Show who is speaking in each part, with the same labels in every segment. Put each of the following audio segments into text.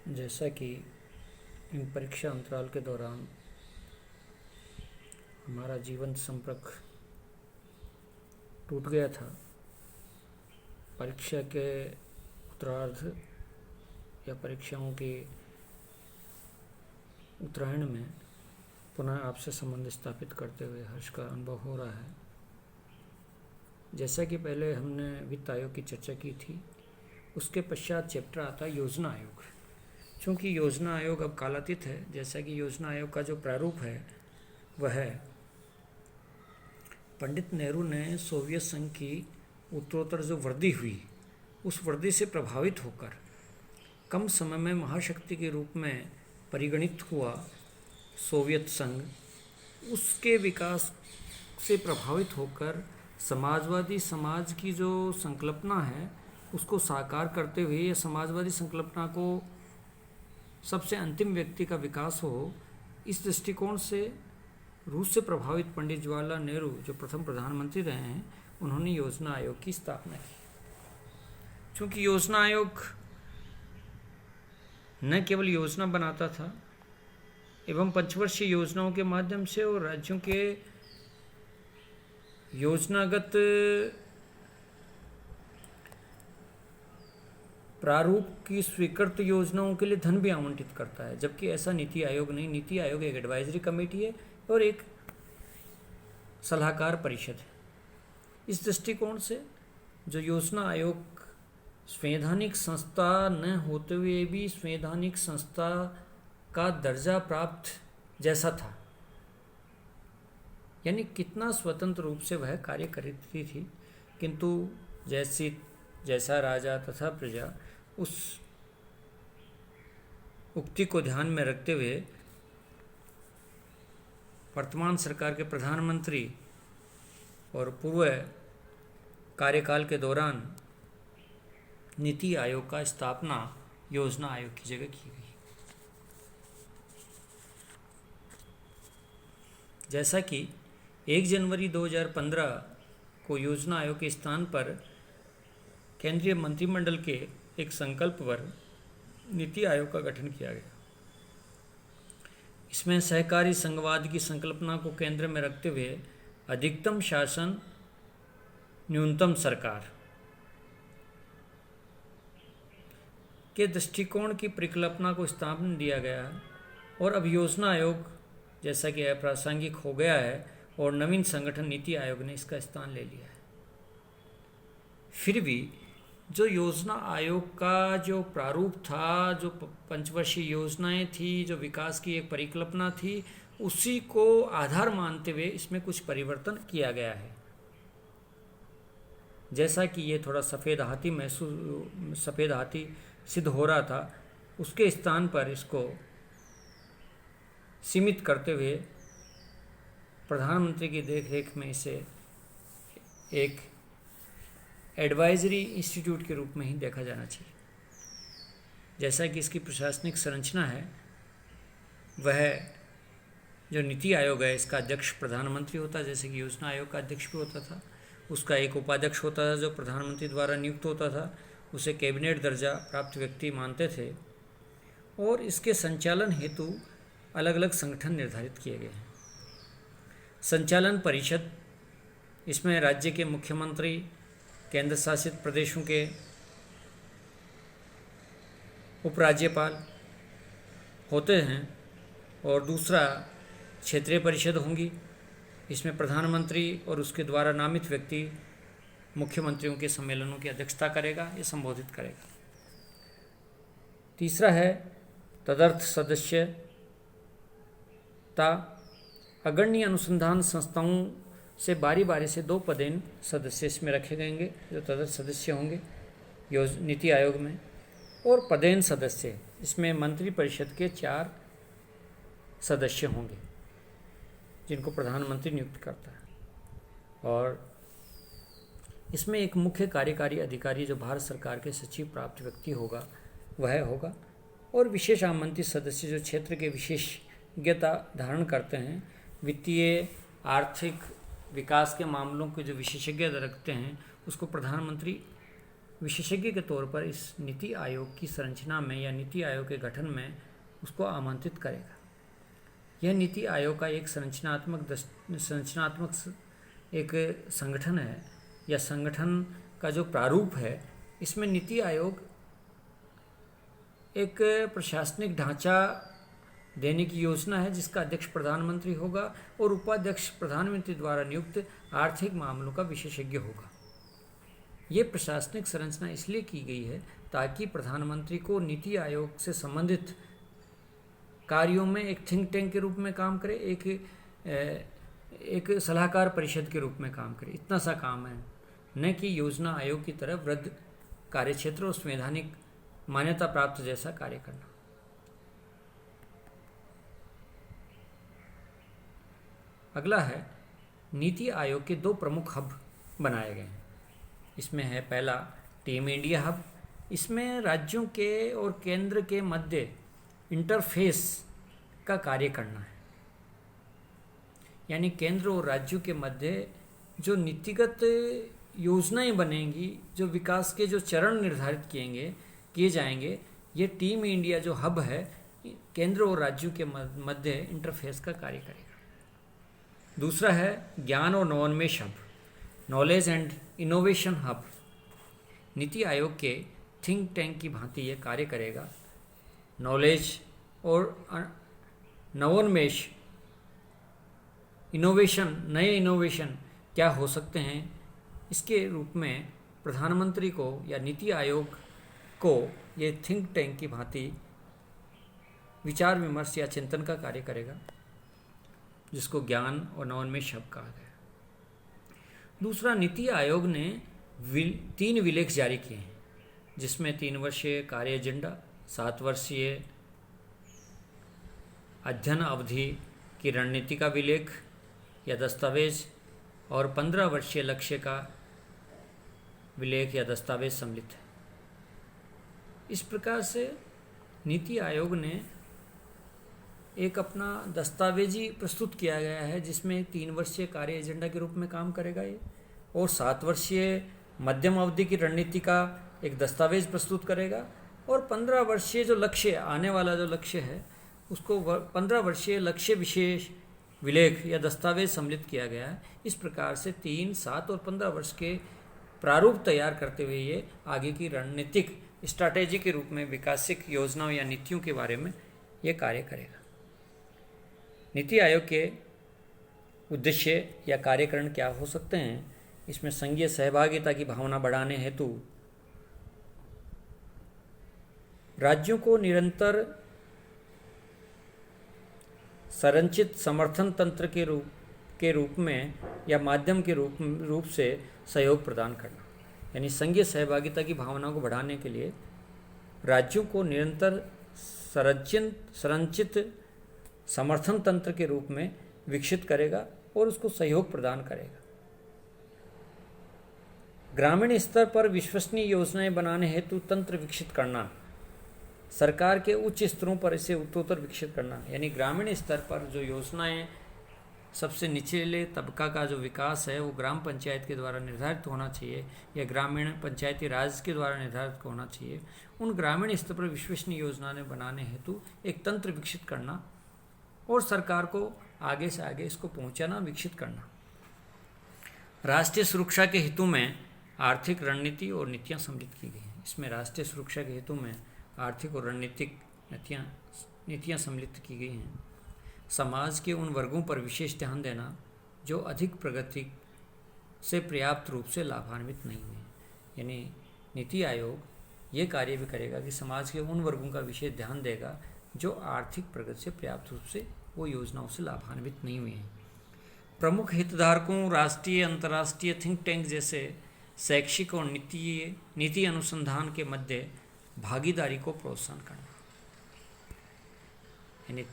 Speaker 1: जैसा कि इन परीक्षा अंतराल के दौरान हमारा जीवन संपर्क टूट गया था, परीक्षा के उत्तरार्ध या परीक्षाओं के उत्तरायण में पुनः आपसे संबंध स्थापित करते हुए हर्ष का अनुभव हो रहा है। जैसा कि पहले हमने वित्त आयोग की चर्चा की थी, उसके पश्चात चैप्टर आता है योजना आयोग। चूँकि योजना आयोग अब कालातीत है, जैसा कि योजना आयोग का जो प्रारूप है वह है पंडित नेहरू ने सोवियत संघ की उत्तरोत्तर जो वृद्धि हुई, उस वृद्धि से प्रभावित होकर कम समय में महाशक्ति के रूप में परिगणित हुआ सोवियत संघ, उसके विकास से प्रभावित होकर समाजवादी समाज की जो संकल्पना है उसको साकार करते हुए या समाजवादी संकल्पना को सबसे अंतिम व्यक्ति का विकास हो, इस दृष्टिकोण से रूस से प्रभावित पंडित जवाहरलाल नेहरू जो प्रथम प्रधानमंत्री रहे हैं, उन्होंने योजना आयोग की स्थापना की। चूँकि योजना आयोग न केवल योजना बनाता था एवं पंचवर्षीय योजनाओं के माध्यम से और राज्यों के योजनागत प्रारूप की स्वीकृत योजनाओं के लिए धन भी आवंटित करता है, जबकि ऐसा नीति आयोग नहीं। नीति आयोग एक एडवाइजरी कमेटी है और एक सलाहकार परिषद है। इस दृष्टिकोण से जो योजना आयोग संवैधानिक संस्था न होते हुए भी संवैधानिक संस्था का दर्जा प्राप्त जैसा था, यानी कितना स्वतंत्र रूप से वह कार्य करती थी, किंतु जैसा राजा तथा प्रजा, उस उक्ति को ध्यान में रखते हुए वर्तमान सरकार के प्रधानमंत्री और पूर्व कार्यकाल के दौरान नीति आयोग का स्थापना योजना आयोग की जगह की गई। जैसा कि 1 जनवरी 2015 को योजना आयोग के स्थान पर केंद्रीय मंत्रिमंडल के एक संकल्प पर नीति आयोग का गठन किया गया। इसमें सहकारी संघवाद की संकल्पना को केंद्र में रखते हुए अधिकतम शासन, न्यूनतम सरकार के दृष्टिकोण की परिकल्पना को स्थापना दिया गया है। और अब योजना आयोग जैसा कि अप्रासंगिक हो गया है और नवीन संगठन नीति आयोग ने इसका स्थान ले लिया है। फिर भी जो योजना आयोग का जो प्रारूप था, जो पंचवर्षीय योजनाएं थी, जो विकास की एक परिकल्पना थी, उसी को आधार मानते हुए इसमें कुछ परिवर्तन किया गया है। जैसा कि ये थोड़ा सफ़ेद हाथी सिद्ध हो रहा था, उसके स्थान पर इसको सीमित करते हुए प्रधानमंत्री की देखरेख में इसे एक एडवाइजरी इंस्टीट्यूट के रूप में ही देखा जाना चाहिए। जैसा कि इसकी प्रशासनिक संरचना है, वह जो नीति आयोग है, इसका अध्यक्ष प्रधानमंत्री होता है, जैसे कि योजना आयोग का अध्यक्ष भी होता था। उसका एक उपाध्यक्ष होता था जो प्रधानमंत्री द्वारा नियुक्त होता था, उसे कैबिनेट दर्जा प्राप्त व्यक्ति मानते थे। और इसके संचालन हेतु अलग अलग संगठन निर्धारित किए गए हैं। संचालन परिषद, इसमें राज्य के मुख्यमंत्री, केंद्र शासित प्रदेशों के उपराज्यपाल होते हैं। और दूसरा क्षेत्रीय परिषद होंगी, इसमें प्रधानमंत्री और उसके द्वारा नामित व्यक्ति मुख्यमंत्रियों के सम्मेलनों की अध्यक्षता करेगा या संबोधित करेगा। तीसरा है तदर्थ सदस्यता। अग्रणी अनुसंधान संस्थाओं से बारी बारी से 2 पदेन सदस्य इसमें रखे गएंगे, जो तदर्थ सदस्य होंगे नीति आयोग में। और पदेन सदस्य, इसमें मंत्री परिषद के 4 सदस्य होंगे जिनको प्रधानमंत्री नियुक्त करता है। और इसमें एक मुख्य कार्यकारी अधिकारी जो भारत सरकार के सचिव प्राप्त व्यक्ति होगा, वह होगा। और विशेष आमंत्रित सदस्य जो क्षेत्र के विशेषज्ञता धारण करते हैं, वित्तीय आर्थिक विकास के मामलों के जो विशेषज्ञता रखते हैं, उसको प्रधानमंत्री विशेषज्ञ के तौर पर इस नीति आयोग की संरचना में या नीति आयोग के गठन में उसको आमंत्रित करेगा। यह नीति आयोग का एक संरचनात्मक एक संगठन है या संगठन का जो प्रारूप है, इसमें नीति आयोग एक प्रशासनिक ढांचा देने की योजना है जिसका अध्यक्ष प्रधानमंत्री होगा और उपाध्यक्ष प्रधानमंत्री द्वारा नियुक्त आर्थिक मामलों का विशेषज्ञ होगा। ये प्रशासनिक संरचना इसलिए की गई है ताकि प्रधानमंत्री को नीति आयोग से संबंधित कार्यों में एक थिंक टैंक के रूप में काम करे, एक सलाहकार परिषद के रूप में काम करे। इतना सा काम है, न कि योजना आयोग की तरह वृहद कार्यक्षेत्र और संवैधानिक मान्यता प्राप्त जैसा कार्य करना। अगला है, नीति आयोग के 2 प्रमुख हब बनाए गए हैं। इसमें है पहला टीम इंडिया हब। इसमें राज्यों के और केंद्र के मध्य इंटरफेस का कार्य करना है, यानी केंद्र और राज्यों के मध्य जो नीतिगत योजनाएं बनेंगी, जो विकास के जो चरण निर्धारित किए जाएंगे, ये टीम इंडिया जो हब है केंद्र और राज्यों के मध्य इंटरफेस का कार्य करेगा। दूसरा है ज्ञान और नवोन्मेष hub, knowledge and innovation hub. NITI Aayog के थिंक टैंक की भांति ये कार्य करेगा। नॉलेज और नवोन्मेष, इनोवेशन, नए इनोवेशन क्या हो सकते हैं, इसके रूप में प्रधानमंत्री को या नीति आयोग को ये थिंक टैंक की भांति विचार विमर्श या चिंतन का कार्य करेगा, जिसको ज्ञान और नवोन्मेष हब कहा गया। दूसरा, नीति आयोग ने 3 विलेख जारी किए हैं, जिसमें 3 वर्षीय कार्य एजेंडा, 7 वर्षीय अध्ययन अवधि की रणनीति का विलेख या दस्तावेज और 15 वर्षीय लक्ष्य का विलेख या दस्तावेज सम्मिलित है। इस प्रकार से नीति आयोग ने एक अपना दस्तावेजी प्रस्तुत किया गया है, जिसमें 3 वर्षीय कार्य एजेंडा के रूप में काम करेगा ये, और 7 वर्षीय मध्यम अवधि की रणनीति का एक दस्तावेज प्रस्तुत करेगा, और 15 वर्षीय जो लक्ष्य, आने वाला जो लक्ष्य है, उसको 15 वर्षीय लक्ष्य विशेष विलेख या दस्तावेज सम्मिलित किया गया है। इस प्रकार से 3, 7 और 15 वर्ष के प्रारूप तैयार करते हुए ये आगे की रणनीतिक स्ट्रैटेजी के रूप में विकासिक योजनाओं या नीतियों के बारे में ये कार्य करेगा। नीति आयोग के उद्देश्य या कार्यकरण क्या हो सकते हैं? इसमें संघीय सहभागिता की भावना बढ़ाने हेतु राज्यों को निरंतर संरचित समर्थन तंत्र के रूप में या माध्यम के रूप से सहयोग प्रदान करना, यानी संघीय सहभागिता की भावना को बढ़ाने के लिए राज्यों को निरंतर संरचित समर्थन तंत्र के रूप में विकसित करेगा और उसको सहयोग प्रदान करेगा। ग्रामीण स्तर पर विश्वसनीय योजनाएं बनाने हेतु तंत्र विकसित करना, सरकार के उच्च स्तरों पर इसे उत्तरोत्तर विकसित करना, यानी ग्रामीण स्तर पर जो योजनाएं, सबसे निचले तबका का जो विकास है वो ग्राम पंचायत के द्वारा निर्धारित होना चाहिए या ग्रामीण पंचायती राज के द्वारा निर्धारित होना चाहिए। उन ग्रामीण स्तर पर विश्वसनीय योजनाएं बनाने हेतु एक तंत्र विकसित करना और सरकार को आगे से आगे इसको पहुंचाना, विकसित करना। राष्ट्रीय सुरक्षा के हेतु में आर्थिक रणनीति और नीतियां सम्मिलित की गई हैं। इसमें राष्ट्रीय सुरक्षा के हेतु में आर्थिक और रणनीतिक नीतियां सम्मिलित की गई हैं। समाज के उन वर्गों पर विशेष ध्यान देना जो अधिक प्रगति से पर्याप्त रूप से लाभान्वित नहीं हुए, यानी नीति आयोग ये कार्य भी करेगा कि समाज के उन वर्गों का विशेष ध्यान देगा जो आर्थिक प्रगति से पर्याप्त रूप से वो योजनाओं से लाभान्वित नहीं हुए हैं। प्रमुख हितधारकों, राष्ट्रीय अंतर्राष्ट्रीय थिंक टैंक जैसे शैक्षिक और नीति अनुसंधान के मध्य भागीदारी को प्रोत्साहन करना, यानी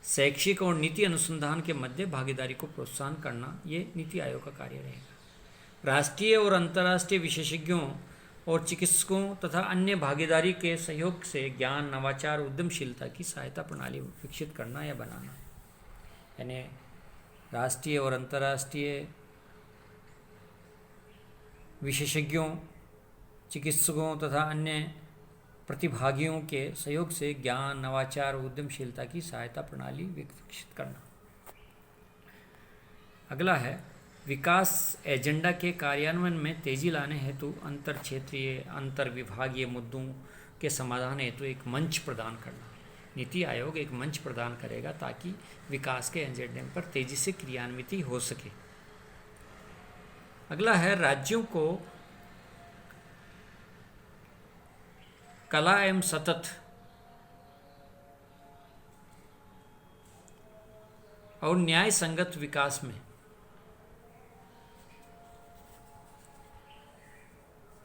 Speaker 1: शैक्षिक और नीति अनुसंधान के मध्य भागीदारी को प्रोत्साहन करना, ये नीति आयोग का कार्य रहेगा। राष्ट्रीय और अंतर्राष्ट्रीय विशेषज्ञों और चिकित्सकों तथा अन्य भागीदारी के सहयोग से ज्ञान, नवाचार, उद्यमशीलता की सहायता प्रणाली विकसित करना या बनाना, यानी राष्ट्रीय और अंतर्राष्ट्रीय विशेषज्ञों चिकित्सकों तथा अन्य प्रतिभागियों के सहयोग से ज्ञान, नवाचार और उद्यमशीलता की सहायता प्रणाली विकसित करना। अगला है विकास एजेंडा के कार्यान्वयन में तेजी लाने हेतु अंतर क्षेत्रीय, अंतर विभागीय मुद्दों के समाधान हेतु एक मंच प्रदान करना। नीति आयोग एक मंच प्रदान करेगा ताकि विकास के एजेंडे पर तेजी से क्रियान्वित हो सके। अगला है राज्यों को कला एवं सतत और न्याय संगत विकास में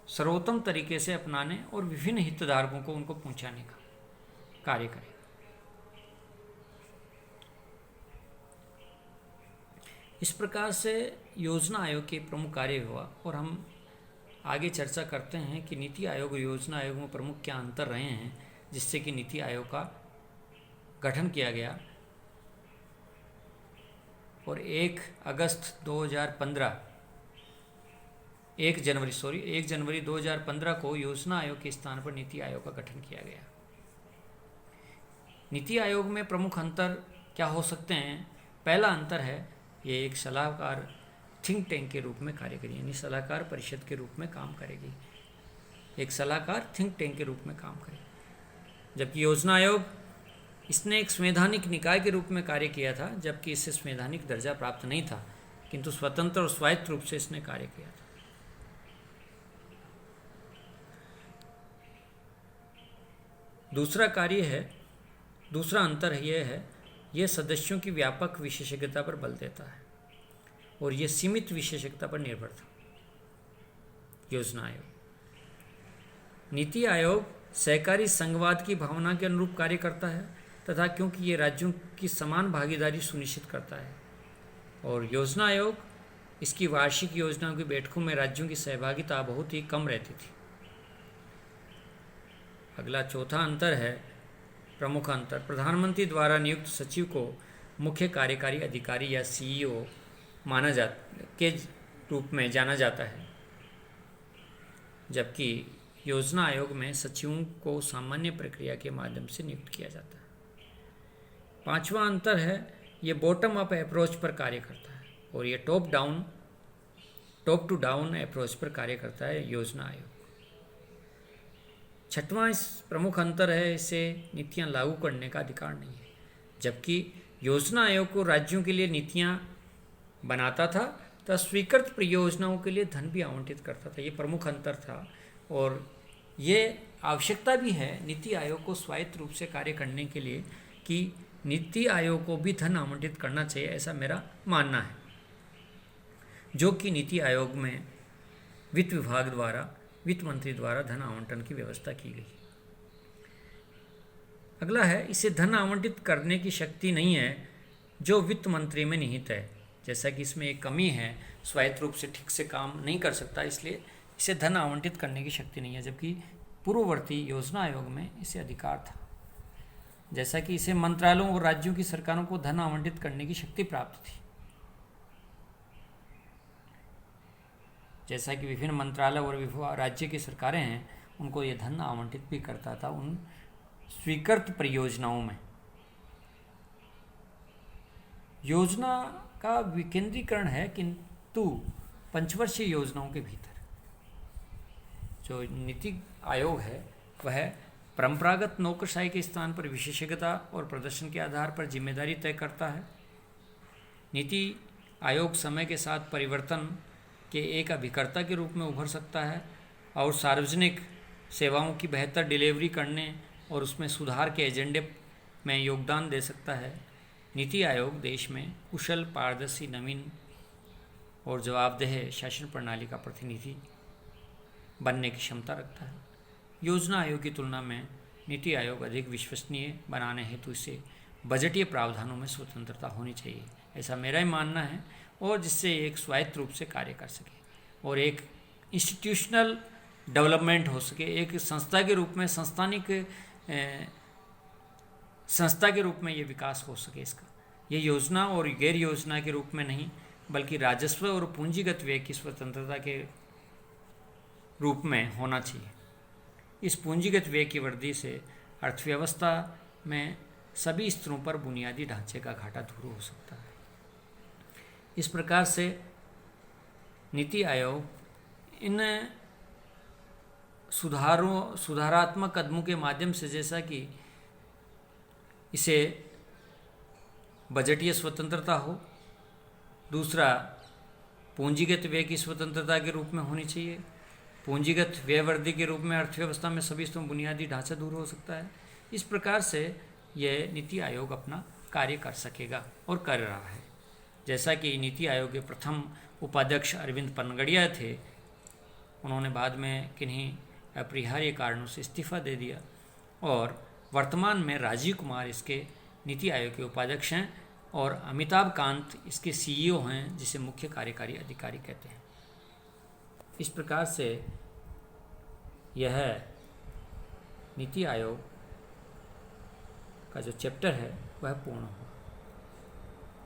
Speaker 1: सर्वोत्तम तरीके से अपनाने और विभिन्न हितधारकों को उनको पहुंचाने का कार्य करें। इस प्रकार से योजना आयोग के प्रमुख कार्य हुआ और हम आगे चर्चा करते हैं कि नीति आयोग और योजना आयोग में प्रमुख क्या अंतर रहे हैं जिससे कि नीति आयोग का गठन किया गया और 1 जनवरी 2015 को योजना आयोग के स्थान पर नीति आयोग का गठन किया गया। नीति आयोग में प्रमुख अंतर क्या हो सकते हैं? पहला अंतर है ये एक सलाहकार थिंक टैंक के रूप में कार्य करेगी, यानी सलाहकार परिषद के रूप में काम करेगी, एक सलाहकार थिंक टैंक के रूप में काम करेगी। जबकि योजना आयोग इसने एक संवैधानिक निकाय के रूप में कार्य किया था, जबकि इससे संवैधानिक दर्जा प्राप्त नहीं था, किंतु स्वतंत्र और स्वायत्त रूप से इसने कार्य किया था। दूसरा अंतर यह है, यह सदस्यों की व्यापक विशेषज्ञता पर बल देता है और यह सीमित विशेषज्ञता पर निर्भर था। योजना आयोग नीति आयोग सहकारी संघवाद की भावना के अनुरूप कार्य करता है तथा क्योंकि ये राज्यों की समान भागीदारी सुनिश्चित करता है, और योजना आयोग इसकी वार्षिक योजनाओं की बैठकों में राज्यों की सहभागिता बहुत ही कम रहती थी। अगला चौथा अंतर है प्रमुख अंतर, प्रधानमंत्री द्वारा नियुक्त सचिव को मुख्य कार्यकारी अधिकारी या सीईओ के रूप में जाना जाता है, जबकि योजना आयोग में सचिवों को सामान्य प्रक्रिया के माध्यम से नियुक्त किया जाता है। पांचवा अंतर है ये बॉटम अप अप्रोच पर कार्य करता है और ये टॉप टू डाउन अप्रोच पर कार्य करता है योजना आयोग। छठवां इस प्रमुख अंतर है इसे नीतियां लागू करने का अधिकार नहीं है, जबकि योजना आयोग को राज्यों के लिए नीतियां बनाता था तथा स्वीकृत परियोजनाओं के लिए धन भी आवंटित करता था। ये प्रमुख अंतर था और ये आवश्यकता भी है नीति आयोग को स्वायत्त रूप से कार्य करने के लिए कि नीति आयोग को भी धन आवंटित करना चाहिए, ऐसा मेरा मानना है, जो कि नीति आयोग में वित्त मंत्री द्वारा धन आवंटन की व्यवस्था की गई। अगला है इसे धन आवंटित करने की शक्ति नहीं है जो वित्त मंत्री में निहित है। जैसा कि इसमें एक कमी है, स्वायत्त रूप से ठीक से काम नहीं कर सकता, इसलिए इसे धन आवंटित करने की शक्ति नहीं है, जबकि पूर्ववर्ती योजना आयोग में इसे अधिकार था। जैसा कि इसे मंत्रालयों और राज्यों की सरकारों को धन आवंटित करने की शक्ति प्राप्त थी। जैसा कि विभिन्न मंत्रालय और राज्य की सरकारें हैं, उनको ये धन आवंटित भी करता था उन स्वीकृत परियोजनाओं में। योजना का विकेंद्रीकरण है, किंतु पंचवर्षीय योजनाओं के भीतर जो नीति आयोग है वह परंपरागत नौकरशाही के स्थान पर विशेषज्ञता और प्रदर्शन के आधार पर जिम्मेदारी तय करता है। नीति आयोग समय के साथ परिवर्तन के एक अभिकर्ता के रूप में उभर सकता है और सार्वजनिक सेवाओं की बेहतर डिलीवरी करने और उसमें सुधार के एजेंडे में योगदान दे सकता है। नीति आयोग देश में कुशल, पारदर्शी, नवीन और जवाबदेह शासन प्रणाली का प्रतिनिधि बनने की क्षमता रखता है। योजना आयोग की तुलना में नीति आयोग अधिक विश्वसनीय बनाने हेतु इसे बजटीय प्रावधानों में स्वतंत्रता होनी चाहिए, ऐसा मेरा ही मानना है, और जिससे एक स्वायत्त रूप से कार्य कर सके और एक इंस्टीट्यूशनल डेवलपमेंट हो सके, एक संस्था के रूप में संस्था के रूप में ये विकास हो सके इसका। ये योजना और गैर योजना के रूप में नहीं, बल्कि राजस्व और पूंजीगत व्यय की स्वतंत्रता के रूप में होना चाहिए। इस पूंजीगत व्यय की वृद्धि से अर्थव्यवस्था में सभी स्तरों पर बुनियादी ढांचे का घाटा दूर हो सकता है। इस प्रकार से नीति आयोग इन सुधारात्मक कदमों के माध्यम से, जैसा कि इसे बजटीय स्वतंत्रता हो, दूसरा पूंजीगत व्यय की स्वतंत्रता के रूप में होनी चाहिए, पूंजीगत व्यय वृद्धि के रूप में अर्थव्यवस्था में सभी स्तरों बुनियादी ढांचा दूर हो सकता है। इस प्रकार से यह नीति आयोग अपना कार्य कर सकेगा और कर रहा है। जैसा कि नीति आयोग के प्रथम उपाध्यक्ष अरविंद पनगड़िया थे, उन्होंने बाद में किन्हीं अपरिहार्य कारणों से इस्तीफा दे दिया और वर्तमान में राजीव कुमार इसके नीति आयोग के उपाध्यक्ष हैं और अमिताभ कांत इसके सीईओ हैं, जिसे मुख्य कार्यकारी अधिकारी कहते हैं। इस प्रकार से यह नीति आयोग का जो चैप्टर है वह पूर्ण हुआ।